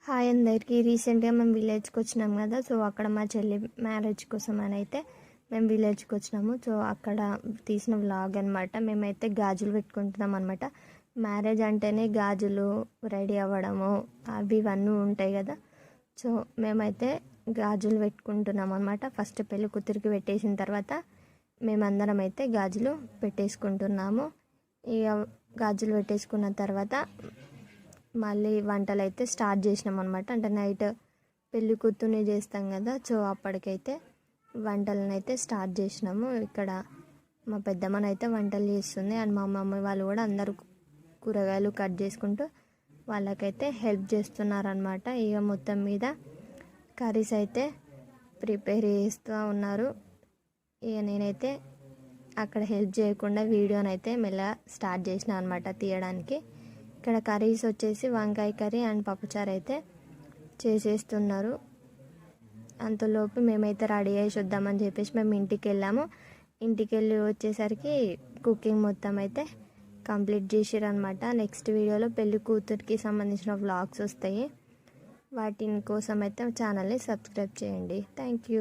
Hi అందరికీ. రీసెంట్గా మేము విలేజ్కి వచ్చినాం కదా. సో అక్కడ మా చెల్లి మ్యారేజ్ కోసం అని అయితే మేము విలేజ్కి వచ్చినాము. సో అక్కడ తీసిన వ్లాగ్ అనమాట. మేమైతే గాజులు పెట్టుకుంటున్నాం అనమాట. మ్యారేజ్ అంటేనే గాజులు రెడీ అవ్వడము అవి ఇవన్నీ ఉంటాయి కదా. సో మేమైతే గాజులు పెట్టుకుంటున్నాం అనమాట. ఫస్ట్ పెళ్ళి కూతురికి పెట్టేసిన తర్వాత మేమందరం అయితే గాజులు పెట్టేసుకుంటున్నాము. ఇక గాజులు పెట్టేసుకున్న తర్వాత మళ్ళీ వంటలు అయితే స్టార్ట్ చేసినాం అనమాట. అంటే నైట్ పెళ్ళి కూతుర్ని చేస్తాం కదా. సో అప్పటికైతే వంటలను అయితే స్టార్ట్ చేసినాము. ఇక్కడ మా పెద్దమ్మని అయితే వంటలు చేస్తుంది అండ్ మా మమ్మీ వాళ్ళు కూడా అందరూ కూరగాయలు కట్ చేసుకుంటూ వాళ్ళకైతే హెల్ప్ చేస్తున్నారనమాట. ఇక మొత్తం మీద కర్రీస్ అయితే ప్రిపేర్ చేస్తూ ఉన్నారు. ఇక నేనైతే అక్కడ హెల్ప్ చేయకుండా వీడియోనైతే మెల్లగా స్టార్ట్ చేసిన అనమాట తీయడానికి. ఇక్కడ కర్రీస్ వచ్చేసి వంకాయ కర్రీ అండ్ పప్పుచారు అయితే చేసేస్తున్నారు. అంతలోపు మేమైతే రెడీ అయ్యి చూద్దామని చెప్పేసి మేము ఇంటికి వెళ్ళాము. ఇంటికి వెళ్ళి వచ్చేసరికి కుకింగ్ మొత్తం అయితే కంప్లీట్ చేసిరనమాట. నెక్స్ట్ వీడియోలో పెళ్లి కూతురికి సంబంధించిన వ్లాగ్స్ వస్తాయి. వాటి కోసం అయితే ఛానల్ని సబ్స్క్రైబ్ చేయండి. Thank you.